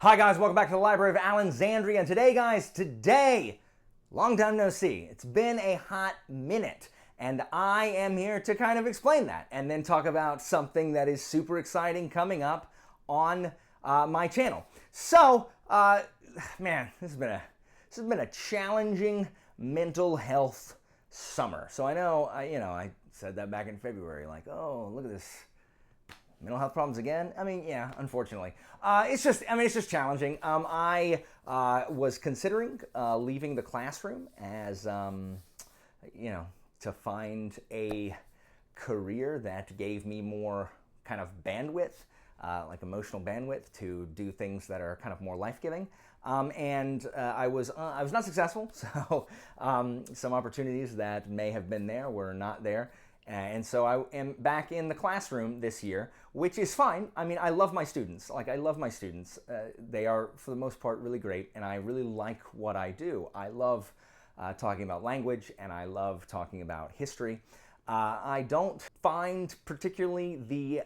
Hi guys, welcome back to the Library of Alexandria, and today, long time no see. It's been a hot minute, and I am here to kind of explain that, and then talk about something that is super exciting coming up on my channel. So, man, this has been a challenging mental health summer. So I know, I said that back in February, like, oh, look at this. Mental health problems again? I mean, yeah, unfortunately. It's just challenging. I was considering leaving the classroom as, to find a career that gave me more kind of bandwidth, like emotional bandwidth to do things that are kind of more life-giving. I was not successful, so some opportunities that may have been there were not there. And so I am back in the classroom this year, which is fine. I mean, I love my students. They are, for the most part, really great, and I really like what I do. I love talking about language, and I love talking about history. I don't find particularly the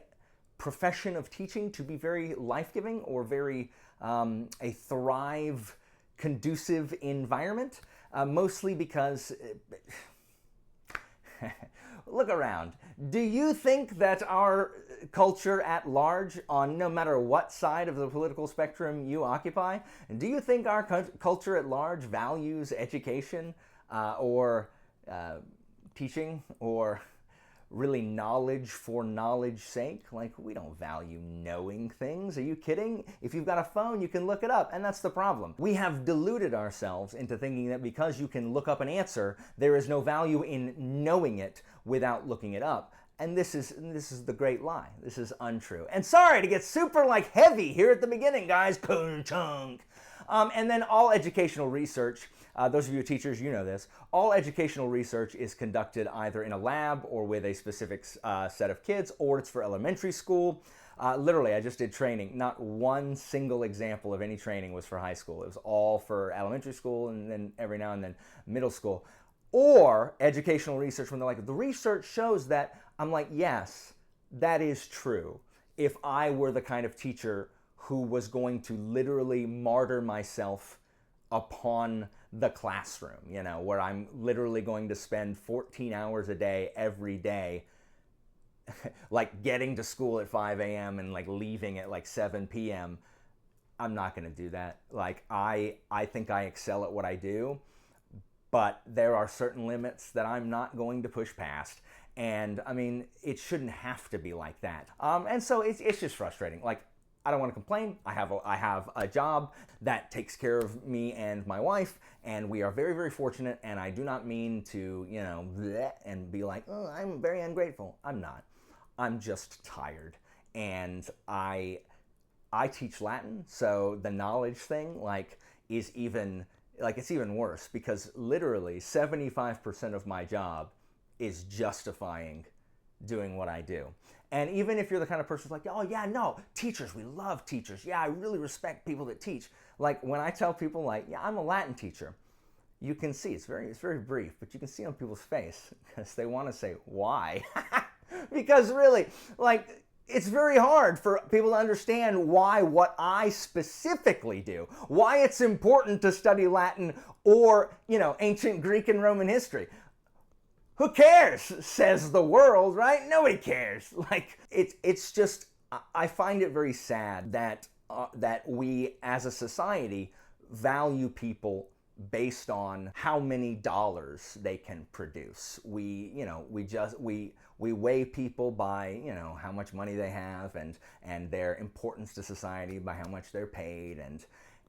profession of teaching to be very life-giving or very a thrive, conducive environment, mostly because... Look around. Do you think that our culture at large, on no matter what side of the political spectrum you occupy, do you think our culture at large values education or teaching or really knowledge for knowledge's sake? Like, we don't value knowing things. Are you kidding? If you've got a phone, you can look it up, and that's the problem. We have deluded ourselves into thinking that because you can look up an answer, there is no value in knowing it without looking it up. And this is the great lie. This is untrue. And sorry to get super heavy here at the beginning, guys. Chunk. And then all educational research, those of you teachers, you know this, all educational research is conducted either in a lab or with a specific set of kids, or it's for elementary school. Literally, I just did training. Not one single example of any training was for high school. It was all for elementary school and then every now and then middle school. Or educational research when they're like, the research shows that. I'm like, yes, that is true. If I were the kind of teacher who was going to literally martyr myself upon the classroom, where I'm literally going to spend 14 hours a day every day, like getting to school at 5 a.m. and leaving at 7 p.m. I'm not going to do that. I think I excel at what I do, but there are certain limits that I'm not going to push past. And I mean, it shouldn't have to be like that. And so it's just frustrating. I don't want to complain. I have a job that takes care of me and my wife, and we are very, very fortunate, and I do not mean to, bleh, and be like, oh, I'm very ungrateful. I'm not. I'm just tired. And I teach Latin, so the knowledge thing, is even, it's even worse, because literally 75% of my job is justifying doing what I do. And even if you're the kind of person who's like, oh yeah, no, teachers, we love teachers. Yeah, I really respect people that teach. When I tell people yeah, I'm a Latin teacher, you can see, it's very brief, but you can see on people's face, because they want to say, why? Because really, it's very hard for people to understand why what I specifically do, why it's important to study Latin or, ancient Greek and Roman history. Who cares, says the world, right? Nobody cares. It's just, I find it very sad that we as a society value people based on how many dollars they can produce. We weigh people by, how much money they have and their importance to society by how much they're paid,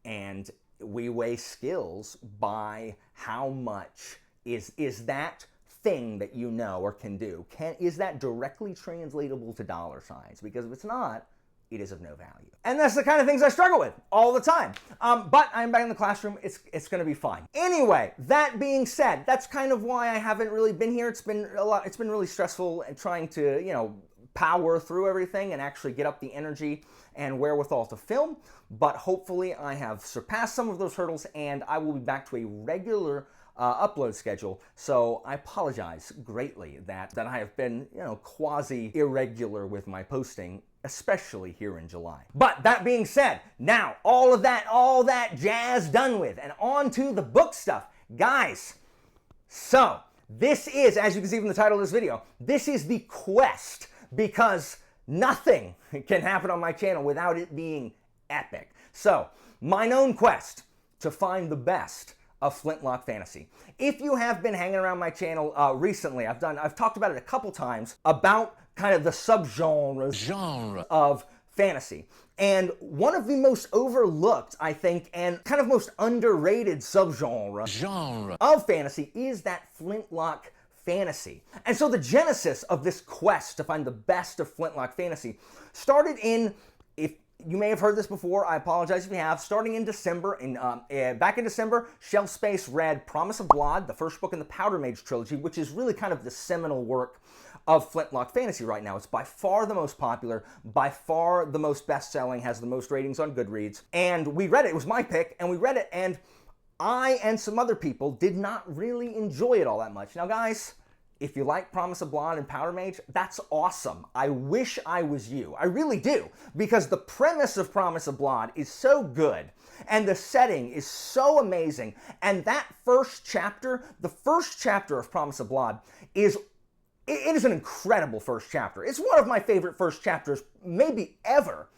and we weigh skills by how much is that thing that you know or can do. Is that directly translatable to dollar signs? Because if it's not, it is of no value. And that's the kind of things I struggle with all the time. But I'm back in the classroom. It's going to be fine. Anyway, that being said, that's kind of why I haven't really been here. It's been really stressful and trying to, power through everything and actually get up the energy and wherewithal to film. But hopefully I have surpassed some of those hurdles, and I will be back to a regular upload schedule. So I apologize greatly that I have been, quasi irregular with my posting, especially here in July. But that being said, now all that jazz done with, and on to the book stuff. Guys, so this is, as you can see from the title of this video, this is the quest, because nothing can happen on my channel without it being epic. So, my known quest to find the best of Flintlock fantasy. If you have been hanging around my channel recently, I've talked about it a couple times about kind of the subgenres of fantasy. And one of the most overlooked, I think, and kind of most underrated subgenre of fantasy is that Flintlock fantasy. And so the genesis of this quest to find the best of Flintlock fantasy started in, if you may have heard this before, I apologize if you have, starting in December, back in December, Shelf Space read Promise of Blood, the first book in the Powder Mage trilogy, which is really kind of the seminal work of Flintlock fantasy right now. It's by far the most popular, by far the most best-selling, has the most ratings on Goodreads. And we read it, it was my pick, and we read it, and I and some other people did not really enjoy it all that much. Now guys, if you like Promise of Blood and Powder Mage, that's awesome. I wish I was you. I really do. Because the premise of Promise of Blood is so good, and the setting is so amazing, and that first chapter, the first chapter of Promise of Blood is an incredible first chapter. It's one of my favorite first chapters, maybe ever.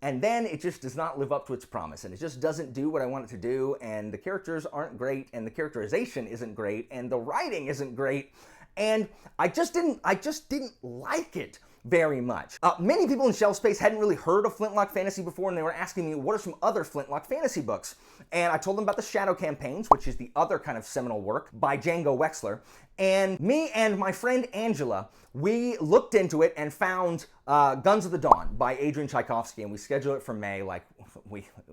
And then it just does not live up to its promise, and it just doesn't do what I want it to do, and the characters aren't great, and the characterization isn't great, and the writing isn't great, and I just didn't like it very much. Many people in Shelf Space hadn't really heard of Flintlock fantasy before, and they were asking me, what are some other Flintlock fantasy books? And I told them about the Shadow Campaigns, which is the other kind of seminal work by Django Wexler. And me and my friend Angela, we looked into it and found Guns of the Dawn by Adrian Tchaikovsky, and we scheduled it for May, like,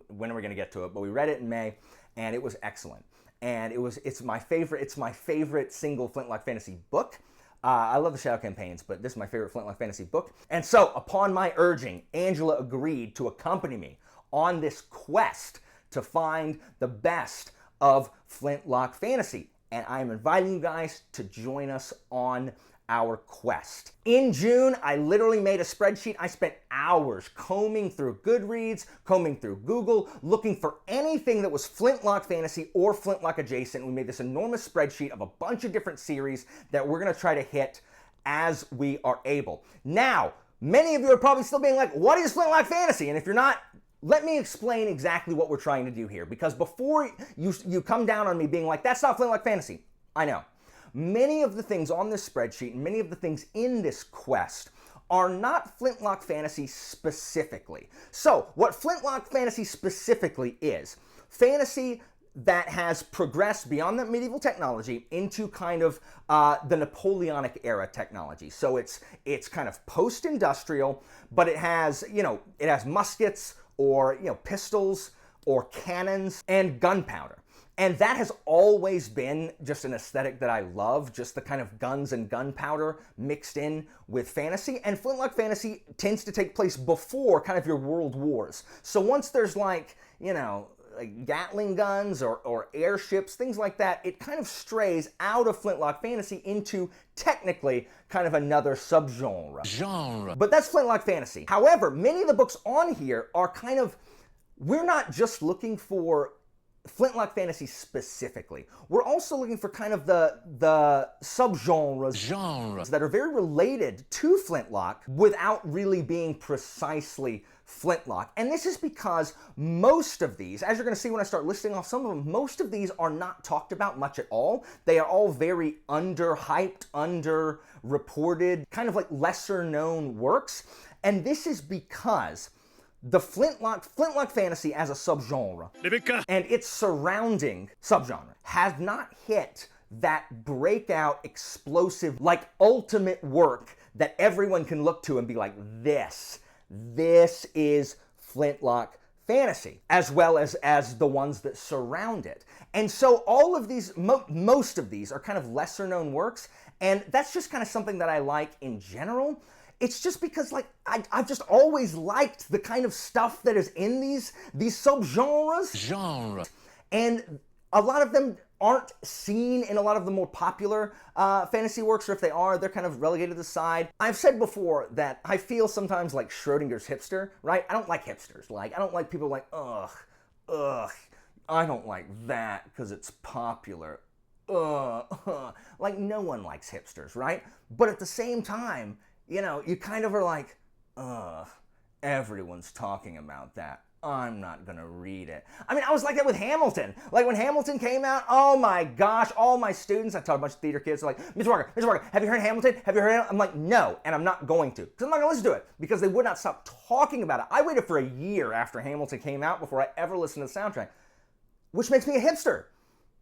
when are we gonna get to it? But we read it in May, and it was excellent. And it's my favorite single Flintlock fantasy book. I love the Shadow Campaigns, but this is my favorite Flintlock fantasy book. And so, upon my urging, Angela agreed to accompany me on this quest to find the best of Flintlock fantasy. And I'm inviting you guys to join us on our quest. In June, I literally made a spreadsheet. I spent hours combing through Goodreads, combing through Google, looking for anything that was Flintlock fantasy or Flintlock adjacent. We made this enormous spreadsheet of a bunch of different series that we're gonna try to hit as we are able. Now, many of you are probably still being like, what is Flintlock fantasy? And if you're not, let me explain exactly what we're trying to do here, because before you come down on me being like, that's not Flintlock fantasy, I know. Many of the things on this spreadsheet and many of the things in this quest are not Flintlock fantasy specifically. So, what Flintlock fantasy specifically is, fantasy that has progressed beyond that medieval technology into kind of the Napoleonic era technology. So it's kind of post-industrial, but it has, it has muskets or, pistols or cannons and gunpowder. And that has always been just an aesthetic that I love, just the kind of guns and gunpowder mixed in with fantasy. And Flintlock fantasy tends to take place before kind of your world wars. So once there's like Gatling guns or airships, things like that, it kind of strays out of Flintlock fantasy into technically kind of another subgenre. But that's Flintlock fantasy. However, many of the books on here are kind of, we're not just looking for Flintlock fantasy specifically. We're also looking for kind of the subgenres that are very related to Flintlock without really being precisely Flintlock. And this is because most of these, as you're going to see when I start listing off some of them, most of these are not talked about much at all. They are all very under-hyped, under-reported, kind of like lesser-known works. And this is because the Flintlock fantasy as a subgenre and its surrounding subgenre has not hit that breakout, explosive, like ultimate work that everyone can look to and be like, this is Flintlock fantasy, as well as the ones that surround it. And so all of these, most of these are kind of lesser known works, and that's just kind of something that I like in general. It's just because, like, I've just always liked the kind of stuff that is in these subgenres. And a lot of them aren't seen in a lot of the more popular fantasy works, or if they are, they're kind of relegated to the side. I've said before that I feel sometimes like Schrodinger's hipster, right? I don't like hipsters. Like, I don't like people like, ugh, I don't like that because it's popular. Like, no one likes hipsters, right? But at the same time, you know, you kind of are like, everyone's talking about that. I'm not gonna read it. I mean, I was like that with Hamilton. Like, when Hamilton came out, oh my gosh, all my students, I taught a bunch of theater kids, are like, Mr. Walker, have you heard Hamilton? Have you heard it? I'm like, no, and I'm not going to. Because I'm not gonna listen to it. Because they would not stop talking about it. I waited for a year after Hamilton came out before I ever listened to the soundtrack, which makes me a hipster.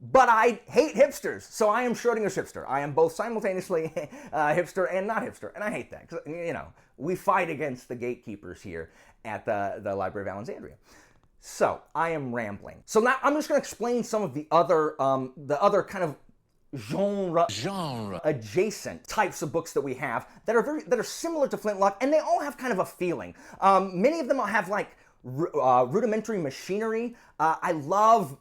But I hate hipsters, so I am Schrodinger's hipster. I am both simultaneously hipster and not hipster, and I hate that. 'Cause, you know, we fight against the gatekeepers here at the Library of Alexandria. So I am rambling. So now I'm just going to explain some of the other kind of genre adjacent types of books that we have that are similar to Flintlock, and they all have kind of a feeling. Many of them have like rudimentary machinery. I love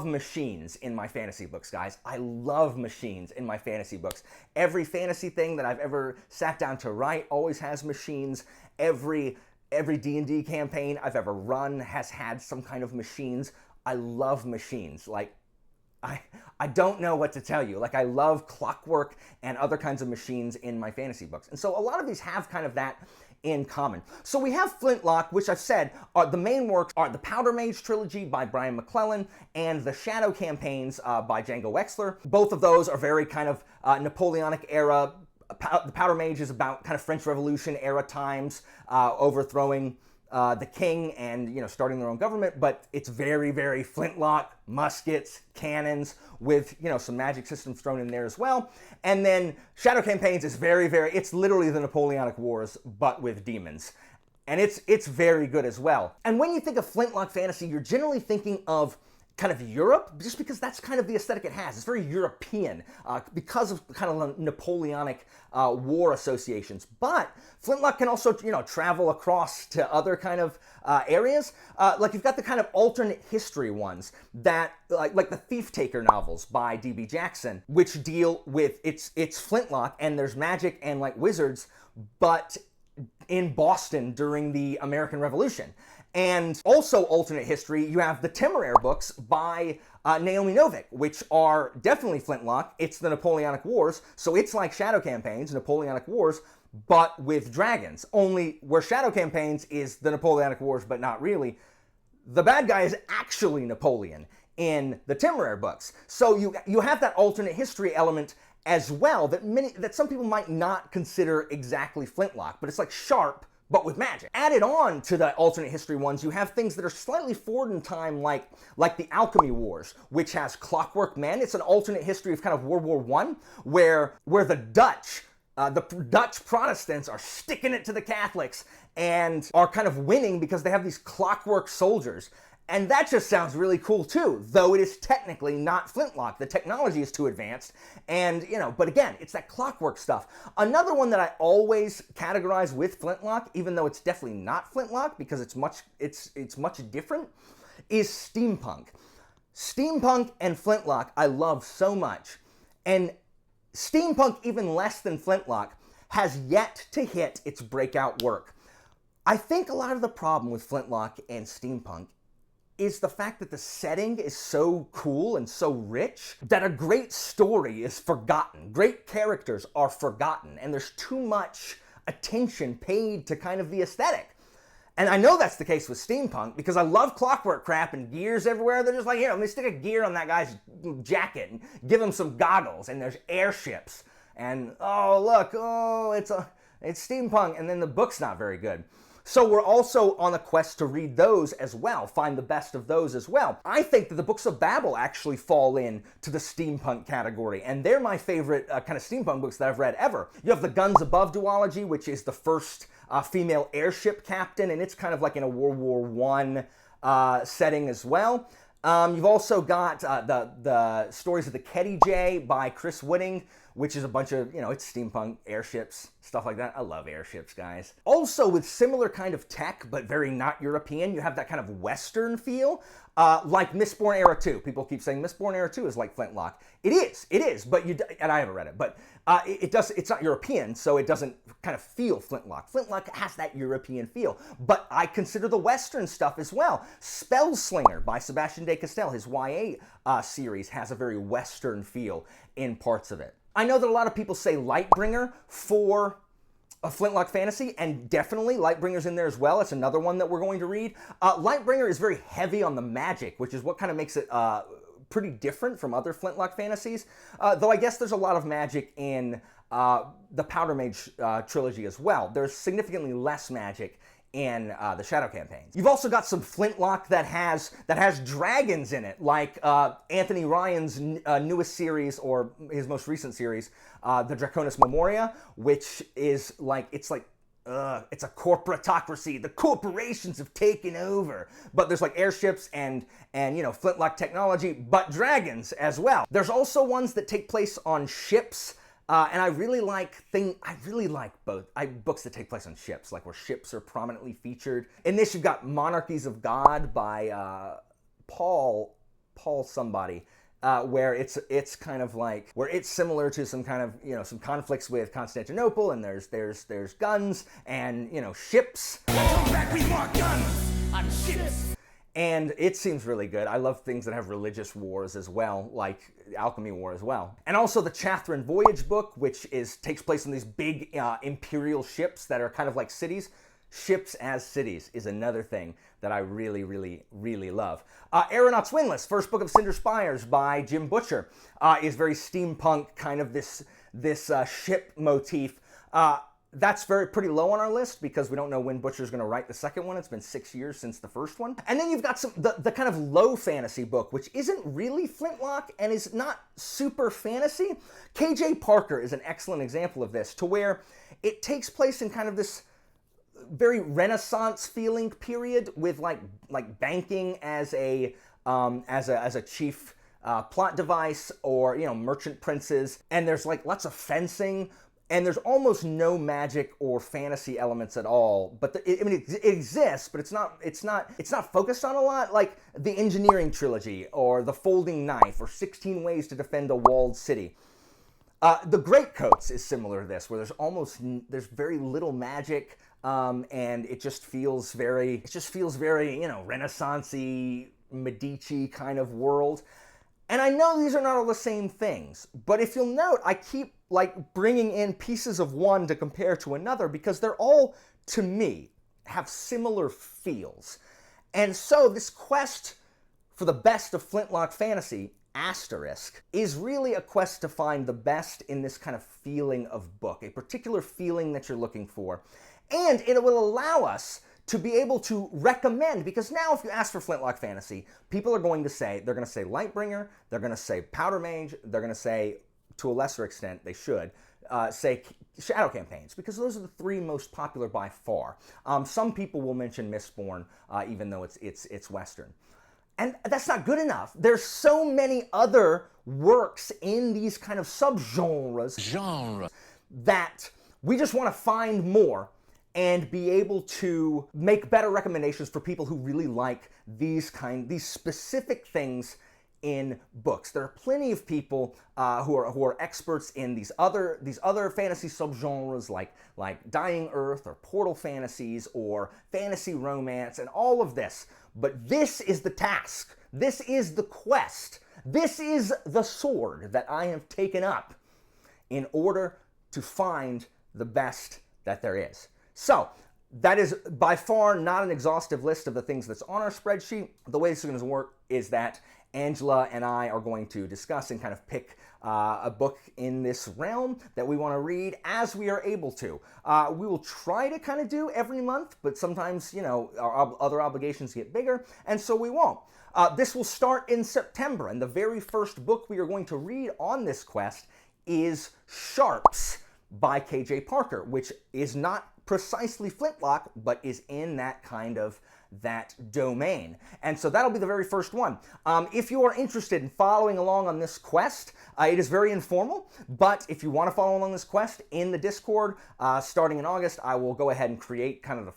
machines in my fantasy books, guys. I love machines in my fantasy books. Every fantasy thing that I've ever sat down to write always has machines. Every D&D campaign I've ever run has had some kind of machines. I love machines. Like, I don't know what to tell you. Like, I love clockwork and other kinds of machines in my fantasy books. And so a lot of these have kind of that in common. So we have Flintlock, which I've said the main works are the Powder Mage trilogy by Brian McClellan and the Shadow campaigns by Django Wexler. Both of those are very kind of Napoleonic era. The Powder Mage is about kind of French Revolution era times, overthrowing the king and, you know, starting their own government, but it's very, very Flintlock, muskets, cannons, with, you know, some magic systems thrown in there as well. And then Shadow Campaigns is very, very, it's literally the Napoleonic Wars, but with demons. And it's very good as well. And when you think of Flintlock fantasy, you're generally thinking of kind of Europe, just because that's kind of the aesthetic it has. It's very European because of kind of Napoleonic war associations. But Flintlock can also, you know, travel across to other kind of areas. Like, you've got the kind of alternate history ones that, like the Thief Taker novels by D.B. Jackson, which deal with it's Flintlock and there's magic and like wizards, but in Boston during the American Revolution. And also alternate history, you have the Temeraire books by Naomi Novik, which are definitely Flintlock. It's the Napoleonic Wars, so it's like Shadow Campaigns, Napoleonic Wars, but with dragons. Only where Shadow Campaigns is the Napoleonic Wars, but not really. The bad guy is actually Napoleon in the Temeraire books. So you have that alternate history element as well that some people might not consider exactly Flintlock, but it's like Sharp, but with magic. Added on to the alternate history ones, you have things that are slightly forward in time, like the Alchemy Wars, which has Clockwork Men. It's an alternate history of kind of World War I, where the Dutch Protestants are sticking it to the Catholics and are kind of winning because they have these clockwork soldiers. And that just sounds really cool too, though it is technically not Flintlock. The technology is too advanced, and, you know, but again, it's that clockwork stuff. Another one that I always categorize with Flintlock, even though it's definitely not Flintlock because it's much different, is steampunk. Steampunk and Flintlock I love so much, and steampunk, even less than Flintlock, has yet to hit its breakout work. I think a lot of the problem with Flintlock and steampunk is the fact that the setting is so cool and so rich that a great story is forgotten. Great characters are forgotten, and there's too much attention paid to kind of the aesthetic. And I know that's the case with steampunk because I love clockwork crap and gears everywhere. They're just like, here, let me stick a gear on that guy's jacket and give him some goggles, and there's airships. And, oh, look, oh, it's steampunk, and then the book's not very good. So we're also on a quest to read those as well, find the best of those as well. I think that the Books of Babel actually fall in to the steampunk category, and they're my favorite kind of steampunk books that I've read ever. You have the Guns Above duology, which is the first female airship captain, and it's kind of like in a World War I setting as well. You've also got the Stories of the Ketty J by Chris Whitting, which is a bunch of, it's steampunk, airships, stuff like that. I love airships, guys. Also, with similar kind of tech, but very not European, you have that kind of Western feel, like Mistborn Era 2. People keep saying Mistborn Era 2 is like Flintlock. It is, but and I haven't read it, but it's not European, so it doesn't kind of feel Flintlock. Flintlock has that European feel, but I consider the Western stuff as well. Spellslinger by Sebastian de Castell, his YA series, has a very Western feel in parts of it. I know that a lot of people say Lightbringer for a Flintlock fantasy, and definitely Lightbringer's in there as well. It's another one that we're going to read. Lightbringer is very heavy on the magic, which is what kind of makes it pretty different from other Flintlock fantasies, though I guess there's a lot of magic in the Powder Mage trilogy as well. There's significantly less magic in the Shadow campaigns. You've also got some Flintlock that has dragons in it, like Anthony Ryan's newest series, or his most recent series, the Draconis Memoria, which is like, it's a corporatocracy. The corporations have taken over. But there's like airships and Flintlock technology, but dragons as well. There's also ones that take place on ships. And I really like both books that take place on ships, like where ships are prominently featured. In this, you've got Monarchies of God by Paul somebody, where it's kind of like, where it's similar to some kind of, some conflicts with Constantinople, and there's guns and, ships. Come back with more guns on ships. And it seems really good. I love things that have religious wars as well, like Alchemy War as well. And also the Chathrin Voyage book, which takes place on these big imperial ships that are kind of like cities. Ships as cities is another thing that I really, really, really love. Aeronaut's Windlass, first book of Cinder Spires by Jim Butcher, is very steampunk, kind of this ship motif. That's pretty low on our list because we don't know when Butcher's going to write the second one. It's been 6 years since the first one. And then you've got the kind of low fantasy book, which isn't really Flintlock and is not super fantasy. KJ Parker is an excellent example of this, to where it takes place in kind of this very Renaissance feeling period with like banking as a chief plot device, or merchant princes, and there's like lots of fencing. And there's almost no magic or fantasy elements at all. But it exists, but it's not focused on a lot, like the Engineering trilogy, or the Folding Knife, or 16 Ways to Defend a Walled City. The Greatcoats is similar to this, where there's very little magic, and it just feels very Renaissance-y, Medici kind of world. And I know these are not all the same things, but if you'll note, I keep bringing in pieces of one to compare to another, because they're all, to me, have similar feels. And so this quest for the best of Flintlock fantasy, asterisk, is really a quest to find the best in this kind of feeling of book, a particular feeling that you're looking for. And it will allow us to be able to recommend, because now if you ask for Flintlock fantasy, people are going to say Lightbringer, they're going to say Powder Mage, they're going to say, to a lesser extent, they should, say Shadow campaigns, because those are the three most popular by far. Some people will mention Mistborn, even though it's Western. And that's not good enough. There's so many other works in these kind of subgenres that we just want to find more and be able to make better recommendations for people who really like these specific things in books. There are plenty of people who are experts in these other fantasy subgenres, like Dying Earth, or portal fantasies, or fantasy romance, and all of this. But this is the task. This is the quest. This is the sword that I have taken up in order to find the best that there is. So, that is by far not an exhaustive list of the things that's on our spreadsheet. The way this is going to work is that Angela and I are going to discuss and kind of pick a book in this realm that we want to read as we are able to. We will try to kind of do every month, but sometimes, our other obligations get bigger, and so we won't. This will start in September, and the very first book we are going to read on this quest is Sharps by KJ Parker, which is not precisely Flintlock, but is in that kind of that domain. And so that'll be the very first one. If you are interested in following along on this quest, it is very informal, but if you want to follow along this quest in the Discord, starting in August, I will go ahead and create kind of the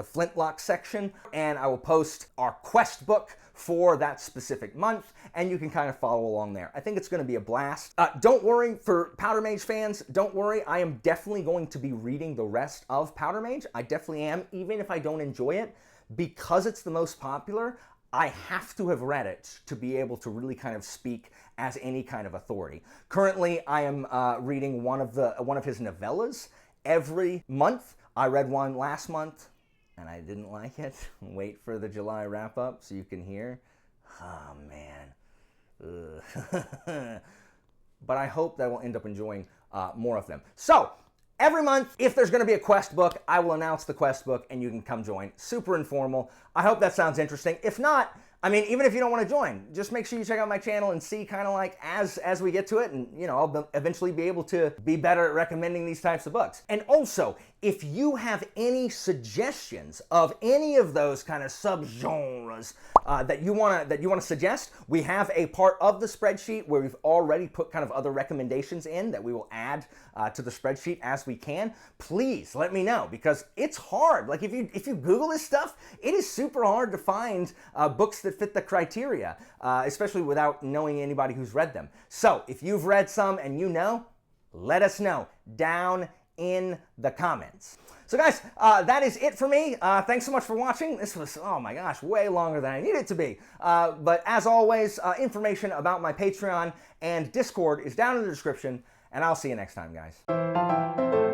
Flintlock section, and I will post our quest book for that specific month, and you can kind of follow along there. I think it's going to be a blast. Don't worry, for Powder Mage fans, don't worry. I am definitely going to be reading the rest of Powder Mage. I definitely am, even if I don't enjoy it. Because it's the most popular, I have to have read it to be able to really kind of speak as any kind of authority. Currently, I am reading one of his novellas every month. I read one last month, and I didn't like it. Wait for the July wrap-up so you can hear. Oh, man. But I hope that I will end up enjoying more of them. So, every month, if there's going to be a quest book, I will announce the quest book, and you can come join. Super informal. I hope that sounds interesting. If not, I mean, even if you don't want to join, just make sure you check out my channel and see kind of like as we get to it, and you know, I'll eventually be able to be better at recommending these types of books. And also, if you have any suggestions of any of those kind of subgenres that you want to suggest, we have a part of the spreadsheet where we've already put kind of other recommendations in that we will add to the spreadsheet as we can. Please let me know, because it's hard. Like if you Google this stuff, it is super hard to find books that fit the criteria, especially without knowing anybody who's read them. So if you've read some and you know, let us know down in the comments. So guys, that is it for me. Thanks so much for watching. This was, oh my gosh, way longer than I needed it to be. But as always, information about my Patreon and Discord is down in the description, and I'll see you next time, guys.